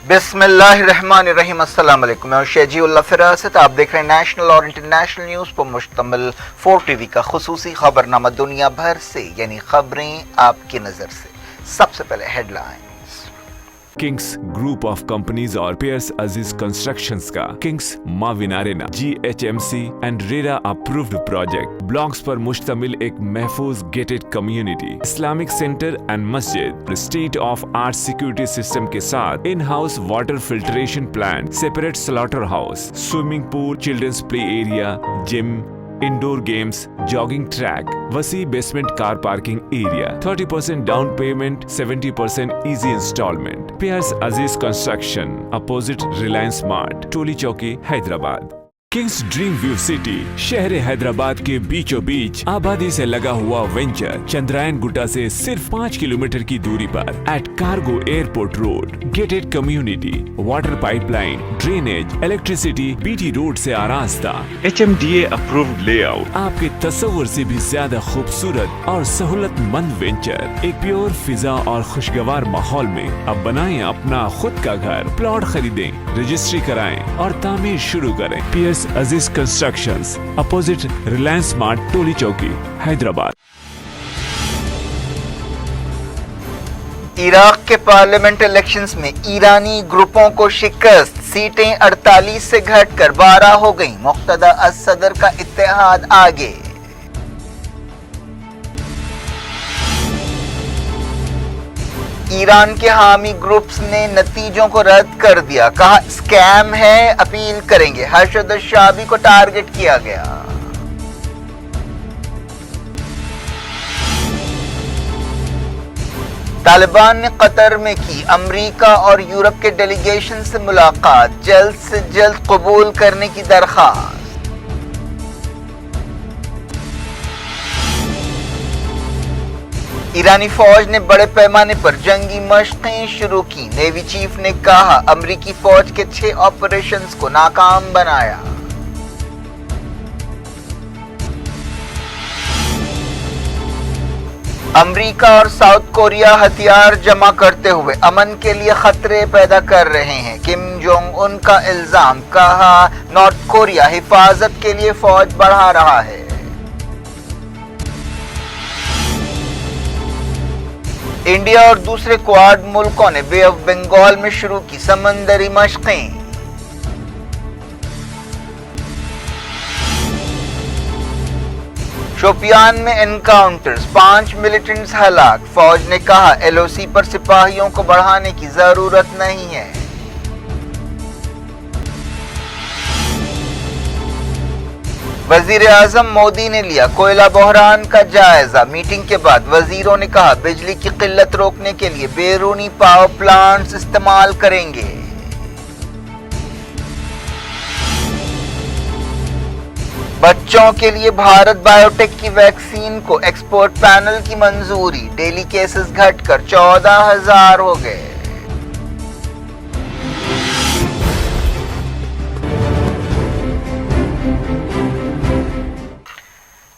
बिस्मिल्लाहिर्रहमानिर्रहीम। अस्सलाम वालेकुम। मैं शेजीउल्लाह फिरासत। आप देख रहे हैं नेशनल और इंटरनेशनल न्यूज़ पर मुश्तमिल 4TV का खुसूसी खबरनामा दुनिया भर से, यानी खबरें आपकी नज़र से। सबसे पहले headlines. Kings Group of Companies और पियर्स अजीज कंस्ट्रक्शंस का Kings Mavin Arena GHMC and RERA approved project blocks पर मुश्तमिल एक महफूज gated community, Islamic centre and मस्जिद, state of art security system के साथ in house water filtration plant, separate slaughter house, swimming pool, children's play area, gym, indoor games, jogging track, वसी basement car parking area, 30% down payment, 70% easy installment. Pierce अजीज construction, opposite Reliance mart, टोली चौकी, Hyderabad. Kings dream view city शहर हैदराबाद के बीचों बीच आबादी से लगा हुआ venture Chandrayaan Gutta से सिर्फ 5 किलोमीटर की दूरी पर at cargo airport road, gated community, water pipeline, drainage, electricity, BT road से आरास्ता, HMDA अप्रूव्ड लेआउट, आपके तस्वुर से भी ज्यादा खूबसूरत और सहूलतमंद वेंचर एक प्योर फिजा और खुशगवार माहौल में। अब बनाएं अपना खुद का घर, प्लॉट खरीदें, रजिस्ट्री कराएं और तामीर शुरू करें। Piers Aziz constructions, opposite Reliance mart, टोली चौकी, हैदराबाद। इराक के पार्लियामेंट इलेक्शंस में ईरानी ग्रुपों को शिकस्त, सीटें 48 से घटकर 12 हो गईं। मुक्तदा अस-सदर का इत्तेहाद आगे। ईरान के हामी ग्रुप्स ने नतीजों को रद्द कर दिया, कहा स्कैम है, अपील करेंगे। हर्षद शाबी को टारगेट किया गया। तालिबान ने कतर में की अमेरिका और यूरोप के डेलीगेशन से मुलाकात, जल्द से जल्द कबूल करने की दरख्वास्त। ईरानी फौज ने बड़े पैमाने पर जंगी मशकें शुरू की। नेवी चीफ ने कहा अमेरिकी फौज के 6 ऑपरेशंस को नाकाम बनाया। अमेरिका और साउथ कोरिया हथियार जमा करते हुए अमन के लिए खतरे पैदा कर रहे हैं। किम जोंग उन का इल्जाम, कहा नॉर्थ कोरिया हिफाजत के लिए फौज बढ़ा रहा है। इंडिया और दूसरे क्वाड मुल्कों ने बे ऑफ बंगाल में शुरू की समंदरी मशकें। शोपियान में एनकाउंटर्स, 5 मिलिटेंट्स हलाक। फौज ने कहा LOC पर सिपाहियों को बढ़ाने की जरूरत नहीं है। वजीर आजम मोदी ने लिया कोयला बहरान का जायजा। मीटिंग के बाद वजीरों ने कहा बिजली की किल्लत रोकने के लिए बैरूनी पावर प्लांट्स इस्तेमाल करेंगे। बच्चों के लिए भारत बायोटेक की वैक्सीन को एक्सपर्ट पैनल की मंजूरी। डेली केसेस घटकर 14,000 हो गए।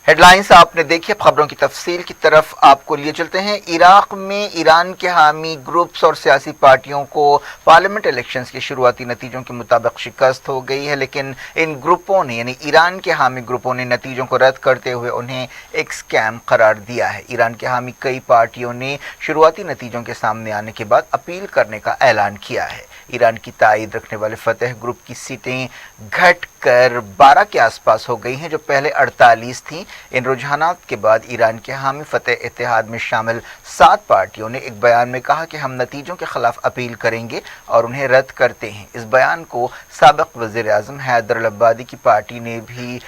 हेडलाइंस आपने देखी। खबरों की तफसील की तरफ आपको लिए चलते हैं। इराक में ईरान के हामी ग्रुप्स और सियासी पार्टियों को पार्लियामेंट इलेक्शंस के शुरुआती नतीजों के मुताबिक शिकस्त हो गई है, लेकिन इन ग्रुपों ने, यानी ईरान के हामी ग्रुपों ने नतीजों को रद्द करते हुए उन्हें एक स्कैम करार दिया है। ईरान के हामी कई पार्टियों ने शुरुआती नतीजों के सामने आने के बाद अपील करने का ऐलान किया है। ईरान की ताईद रखने वाले फतेह ग्रुप की सीटें घटकर 12 के आसपास हो गई हैं, जो पहले 48 थीं। इन रुझानात के बाद ईरान के हामी फतेह इत्तेहाद में शामिल 7 पार्टियों ने एक बयान में कहा कि हम नतीजों के खिलाफ अपील करेंगे और उन्हें रद्द करते हैं। इस बयान को साबिक वज़ीर आज़म हैदर अल-अब्बादी की पार्टी ने भी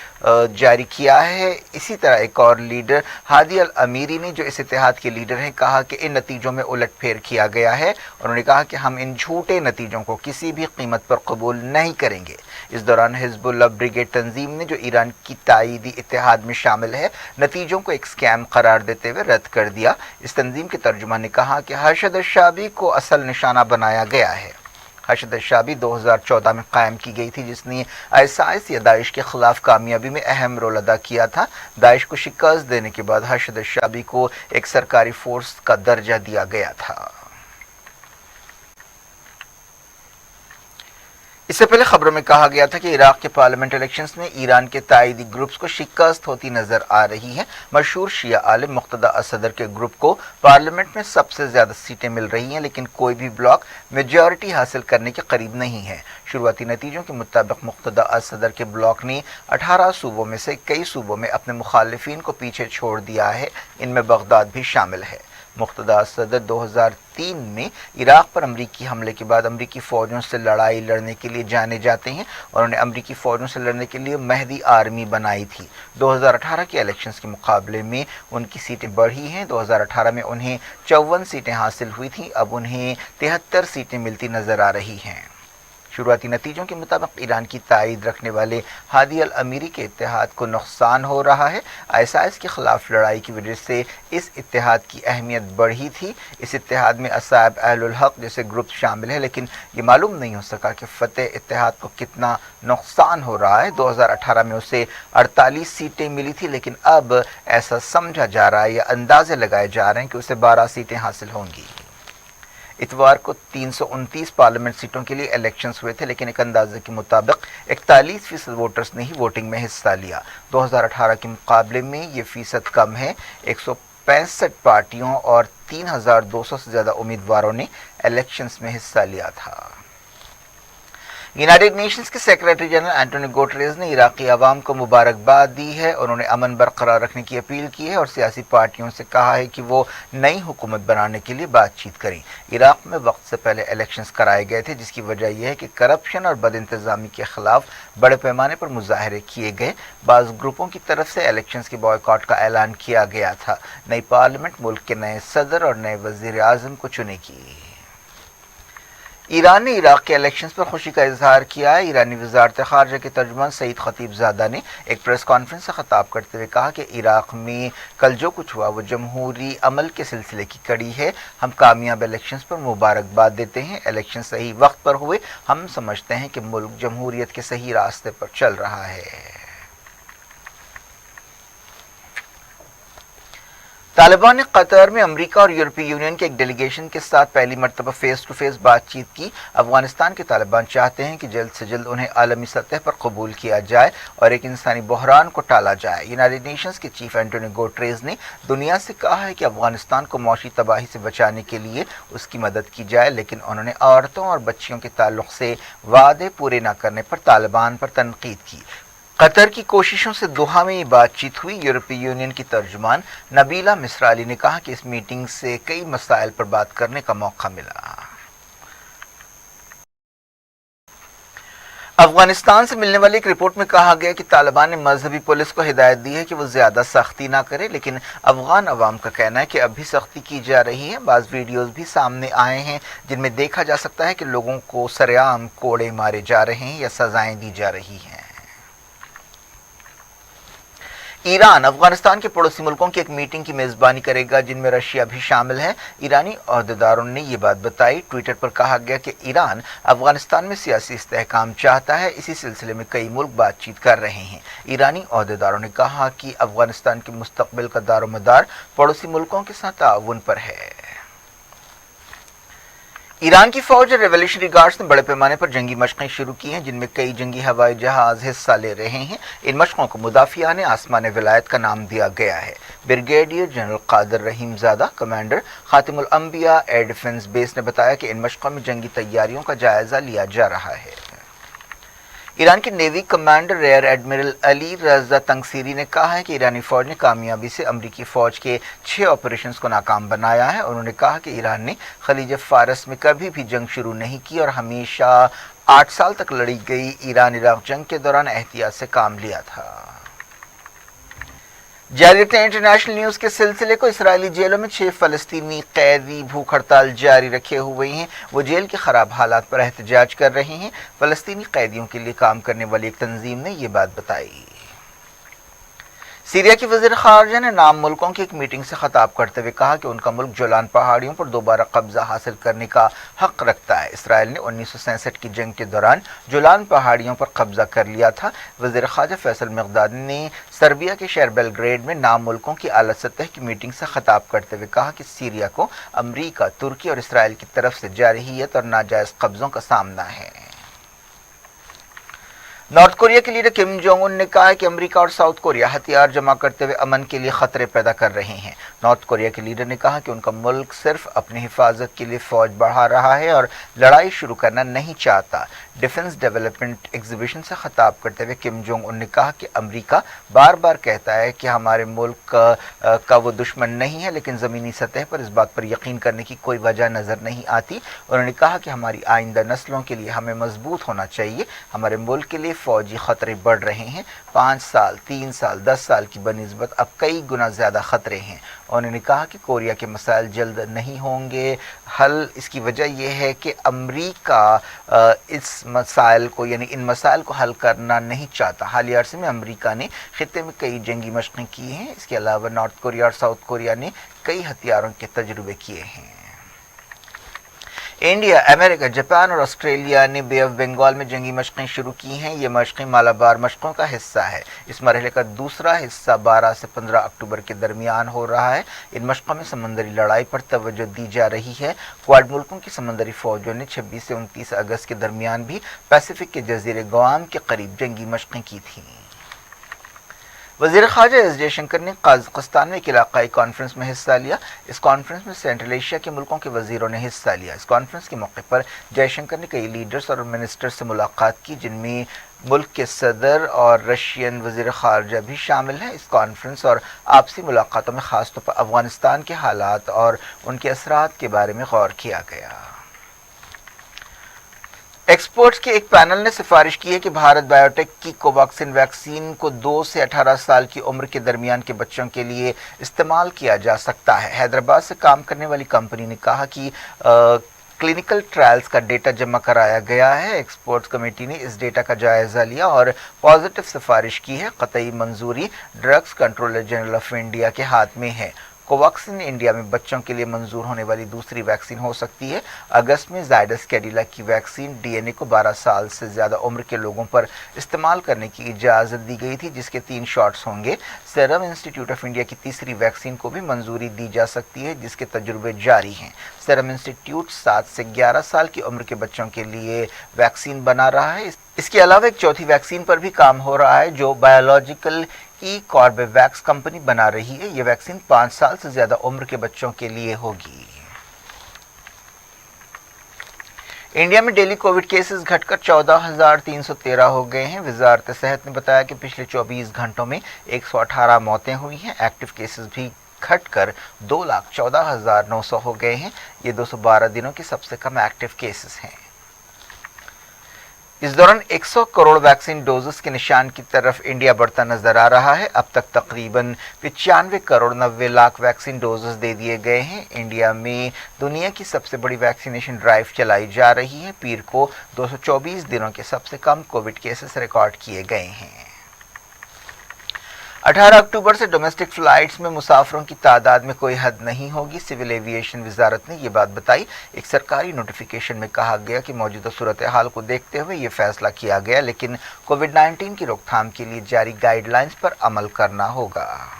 जारी किया है। इसी तरह एक और लीडर हादी अल-अमीरी ने, जो इस इत्तेहाद के लीडर हैं, कहा कि इन नतीजों में उलटफेर किया गया है। उन्होंने कहा कि हम इन झूठे नतीजों को किसी भी कीमत पर कबूल नहीं करेंगे। इस दौरान हिजबुल्लाह ब्रिगेड तंजीम ने, जो ईरान की ताईदी इत्तेहाद में शामिल है, नतीजों को एक स्कैम करार देते हुए रद्द कर दिया। इस तंजीम के तर्जुमान ने कहा कि हर्षद शाबी को असल निशाना बनाया गया है। हर्षद शाबी 2014 में कायम की गई थी, जिसने ISIS या दाइश के खिलाफ कामयाबी में अहम रोल अदा किया था। दाइश को शिकस्त देने के बाद हर्षद शाबी को एक सरकारी फोर्स का दर्जा दिया गया था। اس سے پہلے خبروں میں کہا گیا تھا کہ عراق کے پارلیمنٹ الیکشنز میں ایران کے تائیدی گروپس کو شکست ہوتی نظر آ رہی ہے۔ مشہور شیعہ عالم مقتدی الصدر کے گروپ کو پارلیمنٹ میں سب سے زیادہ سیٹیں مل رہی ہیں، لیکن کوئی بھی بلاک میجورٹی حاصل کرنے کے قریب نہیں ہے۔ شروعاتی نتیجوں کے مطابق مقتدی الصدر کے بلاک نے 18 صوبوں میں سے کئی صوبوں میں اپنے مخالفین کو پیچھے چھوڑ دیا ہے، ان میں بغداد بھی شامل ہے۔ مقتدی الصدر 2003 میں عراق پر امریکی حملے کے بعد امریکی فوجوں سے لڑائی لڑنے کے لیے جانے جاتے ہیں اور انہیں امریکی فوجوں سے لڑنے کے لیے مہدی آرمی بنائی تھی۔ 2018 کے الیکشنز کے مقابلے میں ان کی سیٹیں بڑھی ہیں۔ 2018 میں انہیں 54 سیٹیں حاصل ہوئی تھیں، اب انہیں 73 سیٹیں ملتی نظر آ رہی ہیں۔ شروعاتی نتیجوں کے مطابق ایران کی تائید رکھنے والے ہادی الامری کے اتحاد کو نقصان ہو رہا ہے۔ ISIS کے خلاف لڑائی کی وجہ سے اس اتحاد کی اہمیت بڑھی تھی۔ اس اتحاد میں اصحاب اہل الحق جیسے گروپ شامل ہیں، لیکن یہ معلوم نہیں ہو سکا کہ فتح اتحاد کو کتنا نقصان ہو رہا ہے۔ 2018 میں اسے 48 سیٹیں ملی تھی، لیکن اب ایسا سمجھا جا رہا ہے یا اندازے لگائے جا رہے ہیں کہ اسے 12 سیٹیں حاصل ہوں گی۔ اتوار کو 329 پارلیمنٹ سیٹوں کے لیے الیکشنز ہوئے تھے، لیکن ایک اندازے کے مطابق 41% ووٹرز نے ہی ووٹنگ میں حصہ لیا۔ 2018 کے مقابلے میں یہ فیصد کم ہے۔ 165 پارٹیوں اور 3200 سے زیادہ امیدواروں نے الیکشنز میں حصہ لیا تھا۔ یونائیٹڈ نیشنز کے سیکریٹری جنرل اینٹونی گوٹریز نے عراقی عوام کو مبارکباد دی ہے۔ انہوں نے امن برقرار رکھنے کی اپیل کی ہے اور سیاسی پارٹیوں سے کہا ہے کہ وہ نئی حکومت بنانے کے لیے بات چیت کریں۔ عراق میں وقت سے پہلے الیکشنز کرائے گئے تھے، جس کی وجہ یہ ہے کہ کرپشن اور بد انتظامی کے خلاف بڑے پیمانے پر مظاہرے کیے گئے۔ بعض گروپوں کی طرف سے الیکشنز کے بائیکاٹ کا اعلان کیا گیا تھا۔ نئی پارلیمنٹ ملک کے نئے صدر اور نئے وزیر اعظم کو چنے گی۔ ایران نے عراق کے الیکشنز پر خوشی کا اظہار کیا ہے۔ ایرانی وزارت خارجہ کے ترجمان سعید خطیب زادہ نے ایک پریس کانفرنس سے خطاب کرتے ہوئے کہا کہ عراق میں کل جو کچھ ہوا وہ جمہوری عمل کے سلسلے کی کڑی ہے۔ ہم کامیاب الیکشنز پر مبارکباد دیتے ہیں۔ الیکشن صحیح وقت پر ہوئے۔ ہم سمجھتے ہیں کہ ملک جمہوریت کے صحیح راستے پر چل رہا ہے۔ طالبان نے قطر میں امریکہ اور یورپی یونین کے ایک ڈیلیگیشن کے ساتھ پہلی مرتبہ فیس ٹو فیس بات چیت کی۔ افغانستان کے طالبان چاہتے ہیں کہ جلد سے جلد انہیں عالمی سطح پر قبول کیا جائے اور ایک انسانی بحران کو ٹالا جائے۔ یونائیٹڈ نیشنز کے چیف اینٹونی گوٹریز نے دنیا سے کہا ہے کہ افغانستان کو معاشی تباہی سے بچانے کے لیے اس کی مدد کی جائے، لیکن انہوں نے عورتوں اور بچیوں کے تعلق سے وعدے پورے نہ کرنے پر طالبان پر تنقید کی۔ قطر کی کوششوں سے دوحہ میں یہ بات چیت ہوئی۔ یورپی یونین کی ترجمان نبیلہ مصر علی نے کہا کہ اس میٹنگ سے کئی مسائل پر بات کرنے کا موقع ملا۔ افغانستان سے ملنے والی ایک رپورٹ میں کہا گیا کہ طالبان نے مذہبی پولیس کو ہدایت دی ہے کہ وہ زیادہ سختی نہ کرے، لیکن افغان عوام کا کہنا ہے کہ اب بھی سختی کی جا رہی ہے۔ بعض ویڈیوز بھی سامنے آئے ہیں جن میں دیکھا جا سکتا ہے کہ لوگوں کو سرعام کوڑے مارے جا رہے ہیں یا سزائیں دی جا رہی ہیں۔ ایران افغانستان کے پڑوسی ملکوں کی ایک میٹنگ کی میزبانی کرے گا جن میں رشیا بھی شامل ہے۔ ایرانی عہدیداروں نے یہ بات بتائی۔ ٹویٹر پر کہا گیا کہ ایران افغانستان میں سیاسی استحکام چاہتا ہے، اسی سلسلے میں کئی ملک بات چیت کر رہے ہیں۔ ایرانی عہدیداروں نے کہا کہ افغانستان کے مستقبل کا دار و مدار پڑوسی ملکوں کے ساتھ تعاون پر ہے۔ ایران کی فوج اور ریولیوشنری گارڈز نے بڑے پیمانے پر جنگی مشقیں شروع کی ہیں جن میں کئی جنگی ہوائی جہاز حصہ لے رہے ہیں۔ ان مشقوں کو مدافعان آسمان ولایت کا نام دیا گیا ہے۔ بریگیڈیئر جنرل قادر رحیم زادہ، کمانڈر خاتم الانبیاء ایئر ڈیفنس بیس نے بتایا کہ ان مشقوں میں جنگی تیاریوں کا جائزہ لیا جا رہا ہے۔ ایران کے navy commander rear admiral Ali Raza تنگسیری نے کہا ہے کہ ایرانی فوج نے کامیابی سے امریکی فوج کے 6 آپریشنز کو ناکام بنایا ہے۔ انہوں نے کہا کہ ایران نے خلیج فارس میں کبھی بھی جنگ شروع نہیں کی اور ہمیشہ 8 سال تک لڑی گئی ایران عراق جنگ کے دوران احتیاط سے کام لیا تھا۔ جاری رکھتے ہیں انٹرنیشنل نیوز کے سلسلے کو۔ اسرائیلی جیلوں میں 6 فلسطینی قیدی بھوک ہڑتال جاری رکھے ہوئے ہیں۔ وہ جیل کے خراب حالات پر احتجاج کر رہے ہیں۔ فلسطینی قیدیوں کے لیے کام کرنے والی ایک تنظیم نے یہ بات بتائی۔ سیریا کی وزیر خارجہ نے نام ملکوں کی ایک میٹنگ سے خطاب کرتے ہوئے کہا کہ ان کا ملک جولان پہاڑیوں پر دوبارہ قبضہ حاصل کرنے کا حق رکھتا ہے۔ اسرائیل نے 1967 کی جنگ کے دوران جولان پہاڑیوں پر قبضہ کر لیا تھا۔ وزیر خارجہ فیصل مقداد نے سربیا کے شہر بیلگریڈ میں نام ملکوں کی اعلیٰ سطح کی میٹنگ سے خطاب کرتے ہوئے کہا کہ سیریا کو امریکہ، ترکی اور اسرائیل کی طرف سے جارحیت اور ناجائز قبضوں کا سامنا ہے۔ नॉर्थ कोरिया के लीडर किम जोंग उन ने कहा है कि अमेरिका और साउथ कोरिया हथियार जमा करते हुए अमन के लिए खतरे पैदा कर रहे हैं। नॉर्थ कोरिया के लीडर ने कहा कि उनका मुल्क सिर्फ अपनी हिफाजत के लिए फौज बढ़ा रहा है और लड़ाई शुरू करना नहीं चाहता। डिफेंस डेवलपमेंट एग्जीबिशन से खिताब करते हुए किम जोंग उन ने कहा कि अमेरिका बार बार कहता है कि हमारे मुल्क का वो दुश्मन नहीं है, लेकिन ज़मीनी सतह पर इस बात पर यकीन करने की कोई वजह नज़र नहीं आती। उन्होंने कहा कि हमारी आइंदा नस्लों के लिए हमें मजबूत होना चाहिए। हमारे मुल्क के लिए फौजी खतरे बढ़ रहे हैं। 5 साल, 3 साल, 10 साल की बनिस्बत अब कई गुना ज़्यादा खतरे हैं। उन्होंने कहा कि कोरिया के मसाइल जल्द नहीं होंगे हल। इसकी वजह यह है कि अमेरिका इस मसाइल को यानी इन मसाइल को हल करना नहीं चाहता। हालिया अरसे में अमेरिका ने खित्ते में कई जंगी मशक़ें की हैं। इसके अलावा नॉर्थ कोरिया और साउथ कोरिया ने कई हथियारों के तजुर्बे किए हैं। इंडिया, अमेरिका, जापान और ऑस्ट्रेलिया ने बे ऑफ बंगाल में जंगी मशक़ें शुरू की हैं। ये मशक़ें मालाबार मशक़ों का हिस्सा है। इस मरहले का दूसरा हिस्सा 12 से 15 अक्टूबर के दरमियान हो रहा है। इन मशक़ों में समंदरी लड़ाई पर तवज्जो दी जा रही है। क्वाड मुल्कों की समंदरी फ़ौजों ने 26 से 29 अगस्त के दरमियान भी पैसिफिक के जज़ीरे गुआम के करीब जंगी मशक़ें की थीं। वज़ीर ख़ारजा एस जयशंकर ने कज़ाकिस्तान में एक इलाक़ाई कॉन्फ्रेंस में हिस्सा लिया। इस कॉन्फ्रेंस में सेंट्रल एशिया के मुल्कों के वज़ीरों ने हिस्सा लिया। इस कॉन्फ्रेंस के मौके पर जयशंकर ने कई लीडर्स और मिनिस्टर्स से मुलाकात की, जिनमें मुल्क के सदर और रशियन वज़ीर ख़ारजा भी शामिल हैं। इस कॉन्फ्रेंस और आपसी मुलाकातों में ख़ास तौर पर अफ़गानिस्तान के हालात और उनके असरात के बारे में गौर किया गया। एक्सपर्ट्स के एक पैनल ने सिफारिश की है कि भारत बायोटेक की कोवैक्सीन वैक्सीन को 2 से 18 साल की उम्र के दरमियान के बच्चों के लिए इस्तेमाल किया जा सकता है। हैदराबाद से काम करने वाली कंपनी ने कहा कि क्लिनिकल ट्रायल्स का डेटा जमा कराया गया है। एक्सपर्ट्स कमेटी ने इस डेटा का जायजा लिया और पॉजिटिव सिफारिश की है। कतई मंजूरी drugs controller general of India के हाथ में है। कोवैक्सीन इंडिया में बच्चों के लिए मंजूर होने वाली दूसरी वैक्सीन हो सकती है। अगस्त में जायडस कैडिला की वैक्सीन डीएनए को 12 साल से ज़्यादा उम्र के लोगों पर इस्तेमाल करने की इजाज़त दी गई थी, जिसके 3 शॉट्स होंगे। सीरम इंस्टीट्यूट ऑफ इंडिया की तीसरी वैक्सीन को भी मंजूरी दी जा सकती है, जिसके तजुर्बे जारी हैं। सीरम इंस्टीट्यूट 7 से 11 साल की उम्र के बच्चों के लिए वैक्सीन बना रहा है। इसके अलावा एक चौथी वैक्सीन पर भी काम हो रहा है, जो बायोलॉजिकल कॉर्बेवैक्स कंपनी बना रही है। ये वैक्सीन 5 साल से ज्यादा उम्र के बच्चों के लिए होगी। इंडिया में डेली कोविड केसेस घटकर 14,313 हो गए हैं। वजारत सेहत ने बताया कि पिछले 24 घंटों में 118 मौतें हुई हैं। एक्टिव केसेस भी घटकर 2,14,900 हो गए हैं। ये 212 दिनों के सबसे कम एक्टिव केसेस हैं। इस दौरान 100 करोड़ वैक्सीन डोजेस के निशान की तरफ इंडिया बढ़ता नजर आ रहा है। अब तक तकरीबन 95 करोड़ 90 लाख वैक्सीन डोजेस दे दिए गए हैं। इंडिया में दुनिया की सबसे बड़ी वैक्सीनेशन ड्राइव चलाई जा रही है। पीर को 224 दिनों के सबसे कम कोविड केसेस रिकॉर्ड किए गए हैं। 18 अक्टूबर से डोमेस्टिक फ्लाइट्स में मुसाफिरों की तादाद में कोई हद नहीं होगी। सिविल एविएशन वजारत ने ये बात बताई। एक सरकारी नोटिफिकेशन में कहा गया कि मौजूदा सूरत हाल को देखते हुए ये फैसला किया गया, लेकिन कोविड-19 की रोकथाम के लिए जारी गाइडलाइंस पर अमल करना होगा।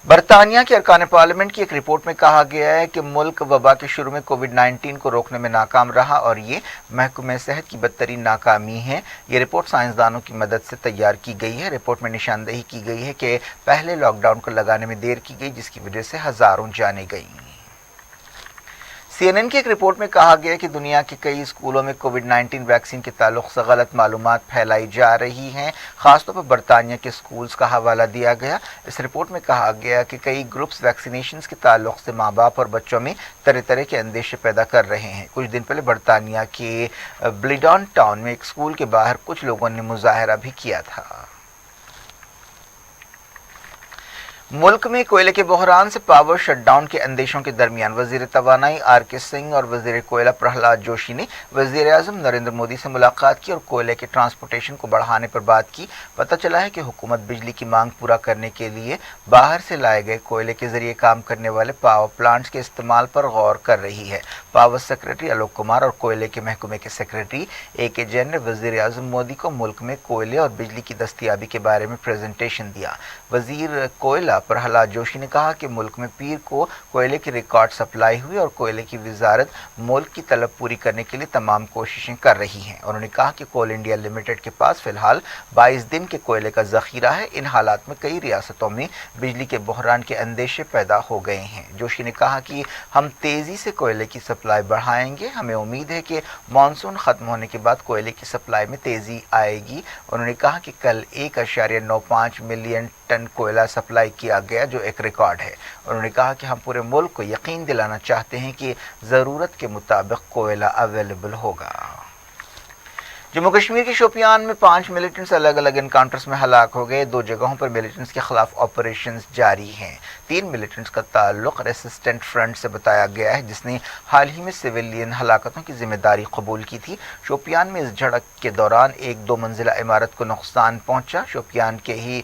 बरतानिया के अरकान पार्लियामेंट की एक रिपोर्ट में कहा गया है कि मुल्क वबा के शुरू में कोविड-19 को रोकने में नाकाम रहा और ये महकमे सेहत की बदतरीन नाकामी है। ये रिपोर्ट साइंसदानों की मदद से तैयार की गई है। रिपोर्ट में निशानदेही की गई है कि पहले लॉकडाउन को लगाने में देर की गई, जिसकी वजह से हज़ारों जानें गईं। CNN की एक रिपोर्ट में कहा गया कि दुनिया के कई स्कूलों में कोविड-19 वैक्सीन के ताल्लुक से गलत मालूमात फैलाई जा रही हैं। खासतौर पर बरतानिया के स्कूल्स का हवाला दिया गया। इस रिपोर्ट में कहा गया कि कई ग्रुप्स वैक्सीनेशन के ताल्लुक से माँ बाप और बच्चों में तरह तरह के अंदेशे पैदा कर रहे हैं। कुछ दिन पहले बरतानिया के ब्लिडॉन टाउन में एक स्कूल के बाहर कुछ लोगों ने मुजाहरा भी किया था। मुल्क में कोयले के बहरान से पावर शटडाउन के अंदेशों के दरमियान वजीर तवानाई आर.के. सिंह और वजीर कोयला प्रहलाद जोशी ने वजीर आजम नरेंद्र मोदी से मुलाकात की और कोयले के ट्रांसपोर्टेशन को बढ़ाने पर बात की। पता चला है कि हुकूमत बिजली की मांग पूरा करने के लिए बाहर से लाए गए कोयले के जरिए काम करने वाले पावर प्लांट्स के इस्तेमाल पर गौर कर रही है। पावर सेक्रेटरी आलोक कुमार और कोयले के महकमे के सेक्रेटरी ए.के. जैन ने वजीर आजम मोदी को मुल्क में कोयले और बिजली की दस्तियाबी के बारे में प्रेजेंटेशन दिया। वजीर कोयला प्रहलाद जोशी ने कहा कि मुल्क में पीर को कोयले की रिकॉर्ड सप्लाई हुई और कोयले की वजारत मुल्क की तलब पूरी करने के लिए तमाम कोशिशें कर रही हैं। उन्होंने कहा कि कोल इंडिया लिमिटेड के पास फिलहाल 22 दिन के कोयले का जखीरा है। इन हालात में कई रियासतों में बिजली के बहरान के अंदेशे पैदा हो गए हैं। जोशी ने कहा कि हम तेज़ी से कोयले की सप्लाई बढ़ाएंगे। हमें उम्मीद है कि मानसून ख़त्म होने के बाद कोयले की सप्लाई में तेज़ी आएगी। उन्होंने कहा कि कल 1.95 मिलियन टन कोयला सप्लाई किया गया, जो एक रिकॉर्ड है। उन्होंने कहा कि हम पूरे मुल्क को यकीन दिलाना चाहते हैं कि ज़रूरत के मुताबिक कोयला अवेलेबल होगा। जम्मू कश्मीर के शोपियान में 5 मिलिटेंट्स अलग अलग एनकाउंटर्स में हलाक हो गए। 2 जगहों पर मिलिटेंट्स के खिलाफ ऑपरेशंस जारी हैं। 3 मिलिटेंट्स का ताल्लुक रेसिस्टेंट फ्रंट से बताया गया है, जिसने हाल ही में सिविलियन हलाकतों की जिम्मेदारी कबूल की थी। शोपियान में इस झड़प के दौरान एक 2 मंजिला इमारत को नुकसान पहुंचा। शोपियान के ही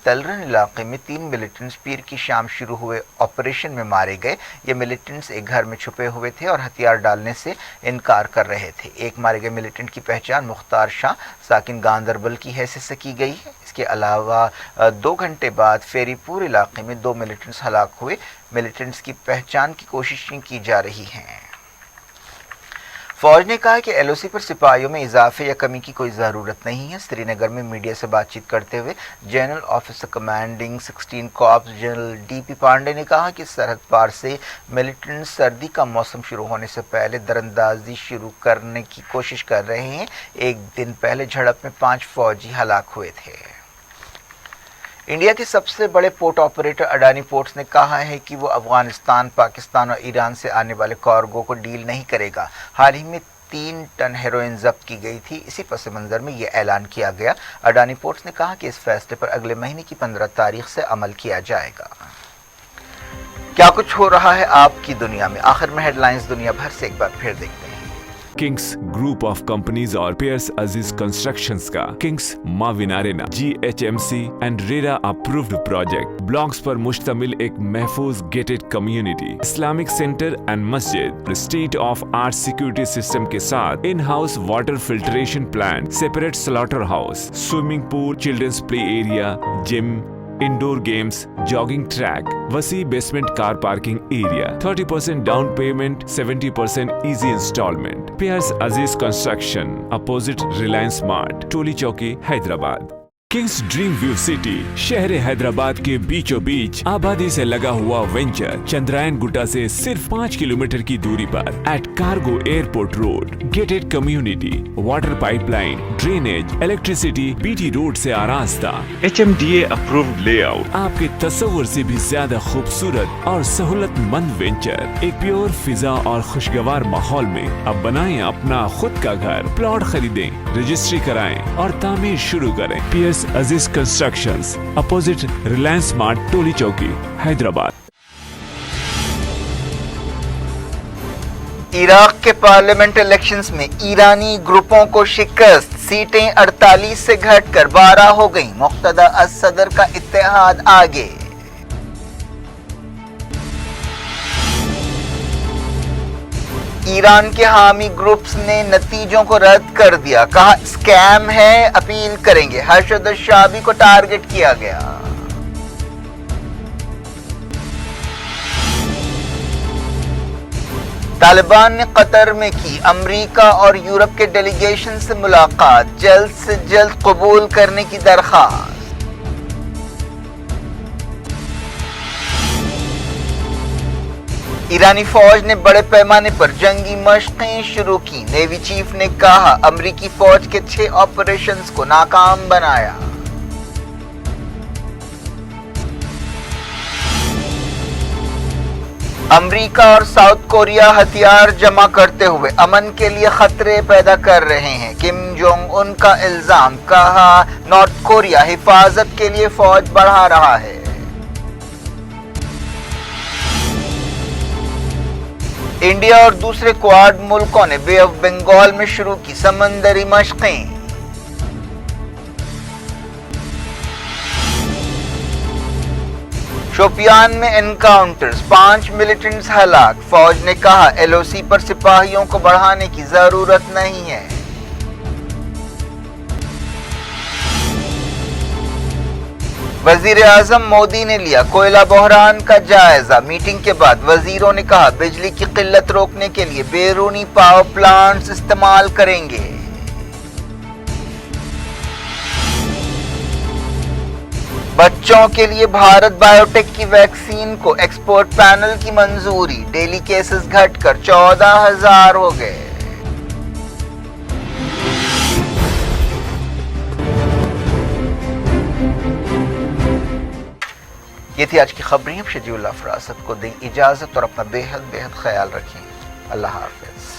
तलरन इलाके में 3 मिलिटेंट्स पीर की शाम शुरू हुए ऑपरेशन में मारे गए। ये मिलिटेंट्स एक घर में छुपे हुए थे और हथियार डालने से इनकार कर रहे थे। एक मारे गए मिलिटेंट की पहचान मुख्तार शाह साकिन गांदरबल की हैसियत से की गई है। इसके अलावा 2 घंटे बाद फेरीपुर इलाके में 2 मिलिटेंट्स हलाक हुए। मिलिटेंट्स की पहचान की कोशिशें की जा रही हैं। फौज ने कहा कि एलओसी पर सिपाहियों में इजाफे या कमी की कोई ज़रूरत नहीं है। श्रीनगर में मीडिया से बातचीत करते हुए general officer commanding 16 corps general DP Pandey ने कहा कि सरहद पार से मिलिटेंट सर्दी का मौसम शुरू होने से पहले दरअंदाजी शुरू करने की कोशिश कर रहे हैं। एक दिन पहले झड़प में 5 फौजी हलाक हुए थे। इंडिया के सबसे बड़े पोर्ट ऑपरेटर अडानी पोर्ट्स ने कहा है कि वो अफगानिस्तान, पाकिस्तान और ईरान से आने वाले कार्गो को डील नहीं करेगा। हाल ही में 3 टन हेरोइन जब्त की गई थी। इसी पस मंज़र में ये ऐलान किया गया। अडानी पोर्ट्स ने कहा कि इस फैसले पर अगले महीने की 15 तारीख से अमल किया जाएगा। क्या कुछ हो रहा है आपकी दुनिया में, आखिर में हेडलाइंस दुनिया भर से एक बार फिर देखते हैं। किंग्स ग्रुप ऑफ कंपनीज और पियर्स अजीज कंस्ट्रक्शंस का Kings Mavin Arena GHMC and RERA approved project blocks पर मुश्तमिल एक महफूज gated community, Islamic centre and मस्जिद, state of art security system के साथ in house water filtration plant, separate slaughter house, swimming pool, children's play area, gym, indoor games, jogging track, वसी basement car parking area, 30% down payment, 70% easy installment. Pierce अजीज construction, opposite Reliance mart, टोली चौकी, Hyderabad. Kings dream view city शहर हैदराबाद के बीचों बीच आबादी से लगा हुआ venture Chandrayaan Gutta से सिर्फ 5 किलोमीटर की दूरी पर at cargo airport road, gated community, water pipeline, drainage, electricity, BT road से आरास्ता, HMDA अप्रूव्ड लेआउट, आपके तस्वुर से भी ज्यादा खूबसूरत और सहूलतमंद वेंचर एक प्योर फिजा और खुशगवार माहौल में। अब बनाएं अपना खुद का घर, प्लॉट खरीदें, रजिस्ट्री कराएं और तामीर शुरू करें। Piers Aziz constructions, opposite Reliance mart, टोली चौकी, हैदराबाद। इराक के पार्लियामेंट इलेक्शंस में ईरानी ग्रुपों को शिकस्त, सीटें 48 से घटकर 12 हो गईं। मुक्तदा अस-सदर का इत्तेहाद आगे। ईरान के हामी ग्रुप्स ने नतीजों को रद्द कर दिया, कहा स्कैम है, अपील करेंगे। हर्षद शाबी को टारगेट किया गया। तालिबान ने कतर में की अमेरिका और यूरोप के डेलीगेशन से मुलाकात, जल्द से जल्द कबूल करने की दरख्वास्त। ईरानी फौज ने बड़े पैमाने पर जंगी मशकें शुरू की। नेवी चीफ ने कहा अमेरिकी फौज के 6 ऑपरेशंस को नाकाम बनाया। अमेरिका और साउथ कोरिया हथियार जमा करते हुए अमन के लिए खतरे पैदा कर रहे हैं। किम जोंग उन का इल्जाम, कहा नॉर्थ कोरिया हिफाजत के लिए फौज बढ़ा रहा है। इंडिया और दूसरे क्वाड मुल्कों ने बे ऑफ बंगाल में शुरू की समंदरी मशकें। शोपियान में एनकाउंटर्स, 5 मिलिटेंट्स हलाक। फौज ने कहा एलओसी पर सिपाहियों को बढ़ाने की जरूरत नहीं है। وزیر اعظم مودی نے لیا کوئلہ بحران کا جائزہ. میٹنگ کے بعد وزیروں نے کہا بجلی کی قلت روکنے کے لیے بیرونی پاور پلانٹس استعمال کریں گے. بچوں کے لیے بھارت بائیو ٹیک کی ویکسین کو ایکسپرٹ پینل کی منظوری. ڈیلی کیسز گھٹ کر 14,000 ہو گئے. یہ تھی آج کی خبریں. اب شجیع اللہ فراست کو دیں اجازت اور اپنا بے حد خیال رکھیں. اللہ حافظ.